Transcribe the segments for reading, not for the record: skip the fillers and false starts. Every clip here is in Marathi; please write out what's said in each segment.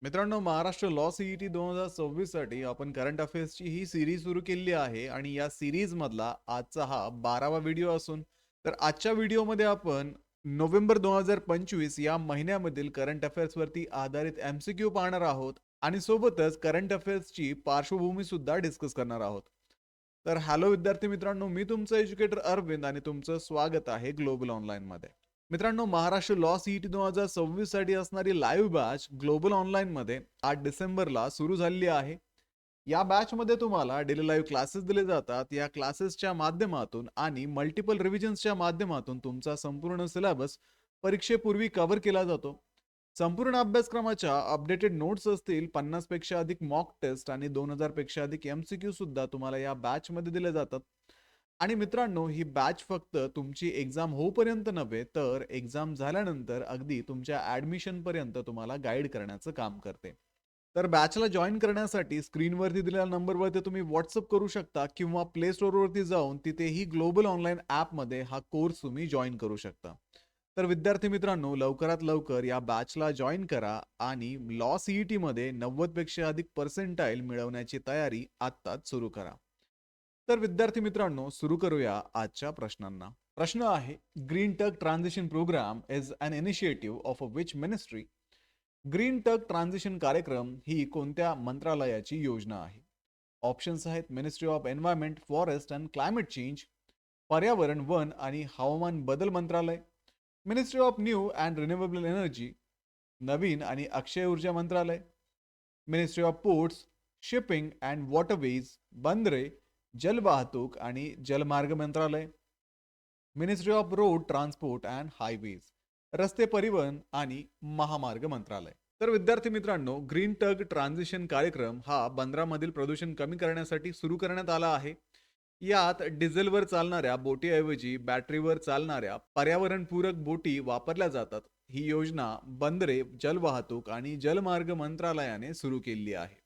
मित्रांनो, महाराष्ट्र लॉ सीईटी 2026 साठी आपण करंट अफेअर्सची ही सिरीज सुरू केली आहे आणि या सिरीज मधला आजचा हा 12वा व्हिडिओ असून तर आजच्या व्हिडिओमध्ये आपण नोव्हेंबर 2025 या महिन्यामधील करंट अफेअर्स वरती आधारित एमसीक्यू पाहणार आहोत आणि सोबतच करंट अफेअर्सची पार्श्वभूमी सुद्धा डिस्कस करणार आहोत. तर हॅलो विद्यार्थी मित्रांनो, मी तुमचा एज्युकेटर अरविंद आणि तुमचं स्वागत आहे ग्लोबल ऑनलाईन मध्ये. मित्रांनो, महाराष्ट्र लॉ सीईटी 2026 साठी असणारी लाईव्ह बॅच ग्लोबल ऑनलाईन मध्ये 8 डिसेंबरला सुरू झालेली आहे. या बॅच मध्ये तुम्हाला डेली लाईव्ह क्लासेस दिले जातात. या क्लासेसच्या माध्यमातून आणि मल्टिपल रिव्हिजन्सच्या माध्यमातून तुमचा संपूर्ण सिलेबस परीक्षेपूर्वी कव्हर केला जातो. संपूर्ण अभ्यासक्रमाच्या अपडेटेड नोट्स असतील, 50 पेक्षा अधिक मॉक टेस्ट आणि 2000 पेक्षा अधिक एमसीक्यू सुद्धा तुम्हाला या बॅच मध्ये दिले जातात. आणि मित्रांनो, ही बॅच फक्त तुमची एक्झाम होईपर्यंत नव्हे तर एक्झाम झाल्यानंतर अगदी तुमच्या ऍडमिशन पर्यंत तुम्हाला गाईड करण्याचं काम करते. तर बॅचला जॉईन करण्यासाठी स्क्रीनवरती दिलेल्या नंबरवरती तुम्ही व्हॉट्सअप करू शकता किंवा प्ले स्टोअरवरती जाऊन तिथेही ग्लोबल ऑनलाईन ॲपमध्ये हा कोर्स तुम्ही जॉईन करू शकता. तर विद्यार्थी मित्रांनो, लवकरात लवकर या बॅचला जॉईन करा आणि लॉ सीईटी मध्ये 90 पेक्षा अधिक पर्सेंटाईल मिळवण्याची तयारी आत्ताच सुरू करा. तर विद्यार्थी मित्रांनो, सुरू करूया आजच्या प्रश्नांना. प्रश्न आहे, green tug transition programme is an initiative of which ministry? Green tug transition कार्यक्रम ही कोणत्या मंत्रालयाची योजना आहे? ऑप्शन्स आहेत, ministry of environment, forest and climate change, पर्यावरण, वन आणि हवामान बदल मंत्रालय, ministry of new and renewable energy, नवीन आणि अक्षय ऊर्जा मंत्रालय, ministry of ports, shipping and waterways, बंदरे, जलवाहतूक आणि जलमार्ग मंत्रालय, ministry of road transport and highways, रस्ते परिवहन आणि महामार्ग मंत्रालय. तर विद्यार्थी मित्रांनो, ग्रीन टग ट्रान्झिशन कार्यक्रम हा बंदरामधील प्रदूषण कमी करण्यासाठी सुरू करण्यात आला आहे. यात डिझेलवर चालणाऱ्या बोटीऐवजी बॅटरीवर चालणाऱ्या पर्यावरणपूरक बोटी वापरल्या जातात. ही योजना बंदरे, जलवाहतूक आणि जलमार्ग मंत्रालयाने सुरू केली आहे.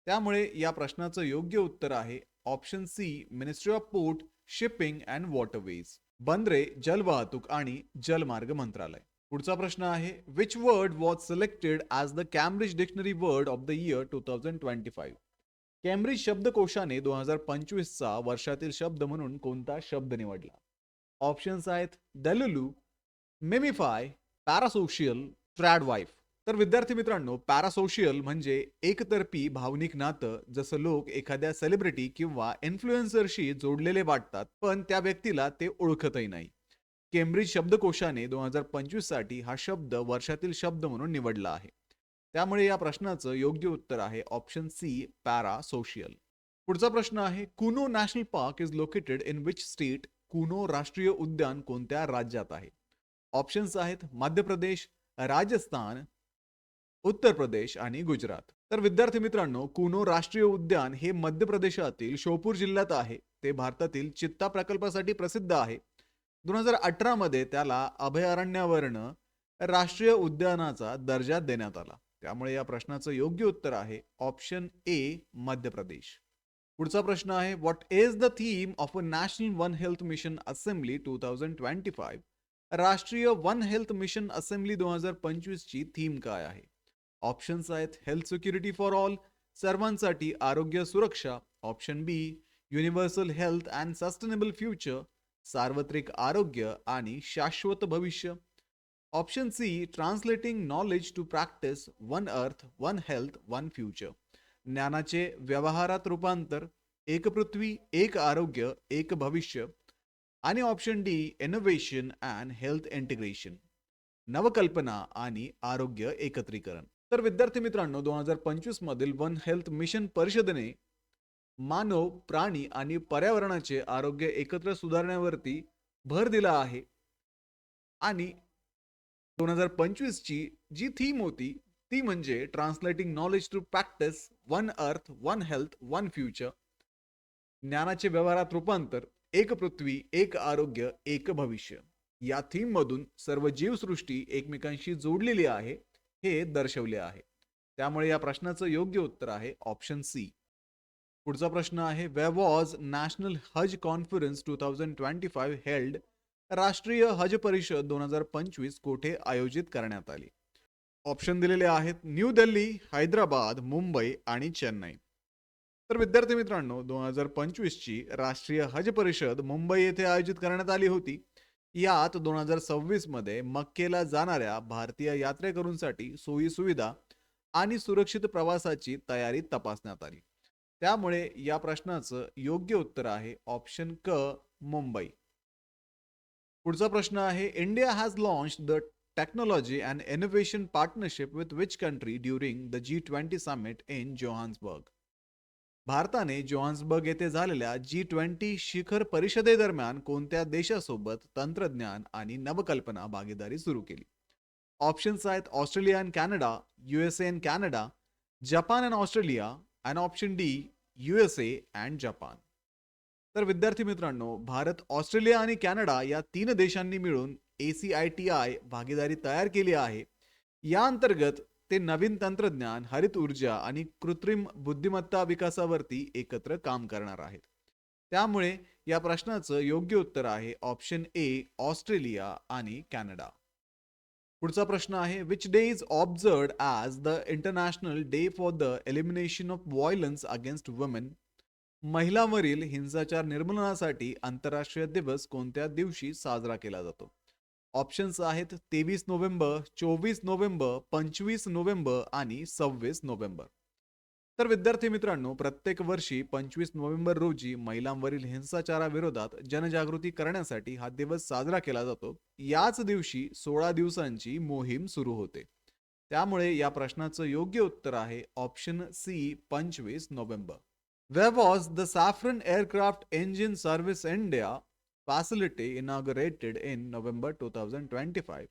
त्यामुळे या प्रश्नाचं योग्य उत्तर आहे option C, ministry of port, shipping and waterways, बंदरे, जलवाहतूक आणि जलमार्ग मंत्रालय. पुढचा प्रश्न आहे, which word was selected as the Cambridge dictionary word of the year 2025? Cambridge शब्दकोशाने 2025 चा वर्षातील शब्द म्हणून कोणता शब्द निवडला? ऑप्शन्स आहेत, डेलुलू, मेमिफाय, पॅरासोशियल, ट्रॅडवाईफ. तर विद्यार्थी मित्रांनो, पॅरासोशियल म्हणजे एकतर्फी भावनिक नातं, जसं लोक एखाद्या सेलिब्रिटी किंवा इन्फ्लुएन्सरशी जोडलेले वाटतात पण त्या व्यक्तीला ते ओळखतही नाही. केम्ब्रिज शब्दकोशाने 2025 साठी हा शब्द वर्षातील शब्द म्हणून निवडला आहे. त्यामुळे या प्रश्नाचं योग्य उत्तर आहे ऑप्शन सी, पॅरा सोशियल. पुढचा प्रश्न आहे, Kuno national park is located in which state? Kuno राष्ट्रीय उद्यान कोणत्या राज्यात आहे? ऑप्शन्स आहेत, मध्य प्रदेश, राजस्थान, उत्तर प्रदेश आणि गुजरात. तर विद्यार्थी मित्रांनो, कुनो राष्ट्रीय उद्यान हे मध्य प्रदेशातील शोपूर जिल्ह्यात आहे. ते भारतातील चित्ता प्रकल्पासाठी प्रसिद्ध आहे. 2018 मध्ये त्याला अभयारण्यावरनं राष्ट्रीय उद्यानाचा दर्जा देण्यात आला. त्यामुळे या प्रश्नाचं योग्य उत्तर आहे ऑप्शन ए, मध्य प्रदेश. पुढचा प्रश्न आहे, what is the theme of a national one health mission assembly 2025? राष्ट्रीय वन हेल्थ मिशन असेंब्ली 2025 ची थीम काय आहे? ऑप्शन्स आहेत, हेल्थ सिक्युरिटी फॉर ऑल, सर्वांसाठी आरोग्य सुरक्षा, option B, universal health and sustainable future, सार्वत्रिक आरोग्य आणि शाश्वत भविष्य, option C, translating knowledge to practice, one earth, one health, one future, ज्ञानाचे व्यवहारात रूपांतर, एक पृथ्वी, एक आरोग्य, एक भविष्य, आणि option D, innovation and health integration, नवकल्पना आणि आरोग्य एकत्रीकरण. तर विद्यार्थी मित्रांनो, 2025 मधील वन हेल्थ मिशन परिषदेने मानव, प्राणी आणि पर्यावरणाचे आरोग्य एकत्र सुधारण्यावरती भर दिला आहे आणि 2025 ची जी थीम होती ती म्हणजे translating knowledge to practice, one earth, one health, one future, ज्ञानाचे व्यवहारात रूपांतर, एक पृथ्वी, एक आरोग्य, एक भविष्य. या थीम मधून सर्व जीवसृष्टी एकमेकांशी जोडलेली आहे हे दर्शवले आहे. त्यामुळे या प्रश्नाचं योग्य उत्तर आहे ऑप्शन सी. पुढचा प्रश्न आहे, where was national Hajj conference 2025 held? राष्ट्रीय हज परिषद 2025 कोठे आयोजित करण्यात आली? ऑप्शन दिलेले आहेत न्यू दिल्ली, हैदराबाद, मुंबई आणि चेन्नई. तर विद्यार्थी मित्रांनो, 2025 ची राष्ट्रीय हज परिषद मुंबई येथे आयोजित करण्यात आली होती. यात 2026 मध्ये मक्केला जाणाऱ्या भारतीय यात्रेकरूंसाठी सोयी सुविधा आणि सुरक्षित प्रवासाची तयारी तपासण्यात आली. त्यामुळे या प्रश्नाचं योग्य उत्तर आहे ऑप्शन क, मुंबई. पुढचा प्रश्न आहे India has launch the technology and innovation partnership with which country during the G20 summit in Johannesburg. भारताने जोहान्सबर्ग येथे झालेल्या G20 शिखर परिषदेदरम्यान कोणत्या देशासोबत तंत्रज्ञान आणि नवकल्पना भागीदारी सुरू केली? ऑप्शन्स आहेत Australia and Canada, USA and Canada, Japan and Australia and option D USA and Japan. तर विद्यार्थी मित्रांनो, भारत, ऑस्ट्रेलिया आणि कॅनडा या 3 देशांनी मिळून ACITI भागीदारी तयार केली आहे. या अंतर्गत ते नवीन तंत्रज्ञान, हरित ऊर्जा आणि कृत्रिम बुद्धिमत्ता विकासावरती एकत्र काम करणार आहेत. त्यामुळे या प्रश्नाचं योग्य उत्तर आहे ऑप्शन ए, ऑस्ट्रेलिया आणि कॅनडा. पुढचा प्रश्न आहे which day is observed as the international day for the elimination of violence against women. महिलांवरील हिंसाचार निर्मूलनासाठी आंतरराष्ट्रीय दिवस कोणत्या दिवशी साजरा केला जातो? ऑप्शन्स आहेत 23 नोव्हेंबर, 24 नोव्हेंबर, 25 नोव्हेंबर आणि 26 नोव्हेंबर. तर विद्यार्थी मित्रांनो, प्रत्येक वर्षी 25 नोव्हेंबर रोजी महिलांवरील हिंसाचाराविरोधात जनजागृती करण्यासाठी हा दिवस साजरा केला जातो. याच दिवशी 16 दिवसांची मोहीम सुरू होते. त्यामुळे या प्रश्नाचं योग्य उत्तर आहे option C, 25 November. Where was the Safran Aircraft Engine Service India facility inaugurated in November 2025?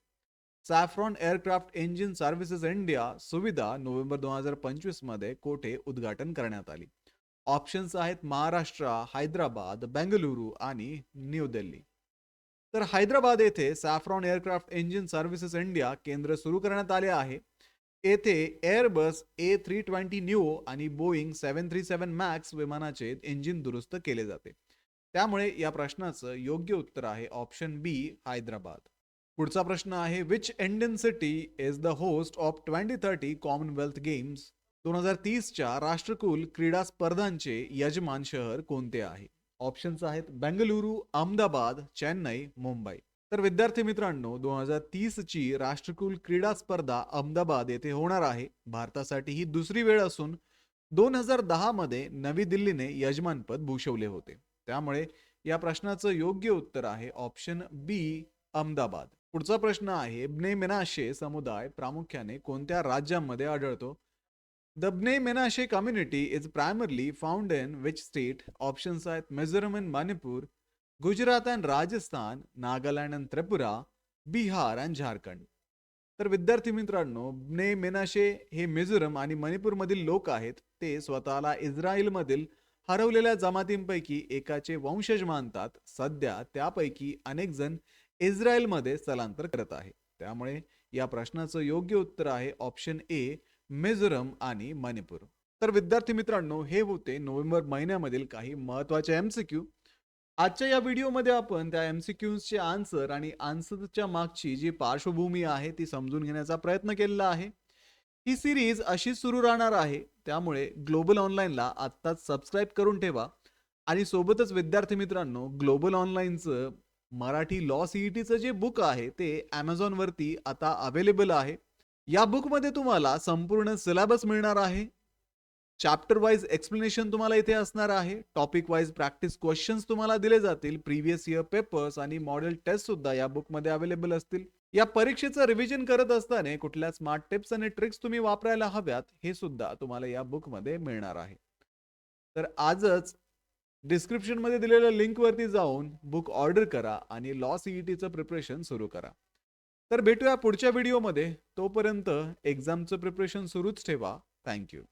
Saffron aircraft engine services India सुविधा नोव्हेंबर 2025 मध्ये कोठे उद्घाटन करण्यात आली? ऑप्शन्स आहेत महाराष्ट्र, हैदराबाद, बेंगलुरू आणि न्यू दिल्ली. तर हैदराबाद येथे saffron aircraft engine services India केंद्र सुरू करण्यात आले आहे. येथे एअरबस A320 न्यू आणि बोईंग 737 मॅक्स विमानाचे इंजिन दुरुस्त केले जाते. त्यामुळे या प्रश्नाचं योग्य उत्तर आहे ऑप्शन बी, हैदराबाद. पुढचा प्रश्न आहे which Indian city is the host of 2030 Commonwealth Games. 2030च्या राष्ट्रकुल क्रीडा स्पर्धांचे यजमान शहर कोणते आहे? ऑप्शन्स आहेत बेंगलुरू, अहमदाबाद, चेन्नई, मुंबई. तर विद्यार्थी मित्रांनो, 2030 ची राष्ट्रकुल क्रीडा स्पर्धा अहमदाबाद येथे होणार आहे. भारतासाठी ही दुसरी वेळ असून 2010 मध्ये नवी दिल्लीने यजमानपद भूषवले होते. त्यामुळे या प्रश्नाचं योग्य उत्तर आहे ऑप्शन बी, अहमदाबाद. पुढचा प्रश्न आहे ब्ने मेनाशे समुदाय प्रामुख्याने कोणत्या राज्यांमध्ये आढळतो? The Bnei Menashe community is primarily found in which state? Options आहेत Mizoram and Manipur, Gujarat and Rajasthan, Nagaland and Tripura, Bihar and Jharkhand. तर विद्यार्थी मित्रांनो, ब्ने मेनाशे हे मिझोरम आणि मणिपूरमधील लोक आहेत. ते स्वतःला इस्रायलमधील हरवलेल्या जमातींपैकी एकाचे वंशज मानतात. सध्या त्यापैकी अनेक जण इस्रायलमध्ये स्थलांतर करत आहेत. त्यामुळे या प्रश्नाचं योग्य उत्तर आहे ऑप्शन ए, मिझोरम आणि मणिपूर. तर विद्यार्थी मित्रांनो, हे होते नोव्हेंबर महिन्यामधील काही महत्त्वाचे MCQ. आजच्या या व्हिडिओमध्ये आपण त्या MCQचे आन्सर आणि आन्सरच्या मागची जी पार्श्वभूमी आहे ती समजून घेण्याचा प्रयत्न केलेला आहे. ही सिरीज अशीच सुरू राहणार आहे. त्यामुळे ग्लोबल ऑनलाईनला आत्ताच सबस्क्राईब करून ठेवा आणि सोबतच विद्यार्थी मित्रांनो, ग्लोबल ऑनलाईनचं मराठी लॉ CETचं जे बुक आहे ते Amazon वरती आता अवेलेबल आहे. या बुकमध्ये तुम्हाला संपूर्ण सिलेबस मिळणार आहे. चॅप्टर वाइज एक्सप्लेनेशन तुम्हाला इथे असणार आहे. टॉपिक वाइज प्रॅक्टिस क्वेश्चन्स तुम्हाला दिले जातील. प्रिव्हियस इयर पेपर्स आणि मॉडेल टेस्ट सुद्धा या बुकमध्ये अवेलेबल असतील. या परीक्षेचं रिव्हिजन करत असताना कुठल्या स्मार्ट टिप्स आणि ट्रिक्स तुम्ही वापरायला हव्यात हे सुद्धा तुम्हाला या बुकमध्ये मिळणार आहे. तर आजच डिस्क्रिप्शन मध्ये दिलेल्या लिंक वरती जाऊन बुक ऑर्डर करा आणि लॉ CETचं प्रिपरेशन सुरू करा. तर भेटूया पुढच्या व्हिडिओमध्ये. तोपर्यंत एक्झामचं प्रिपरेशन सुरूच ठेवा. थँक्यू.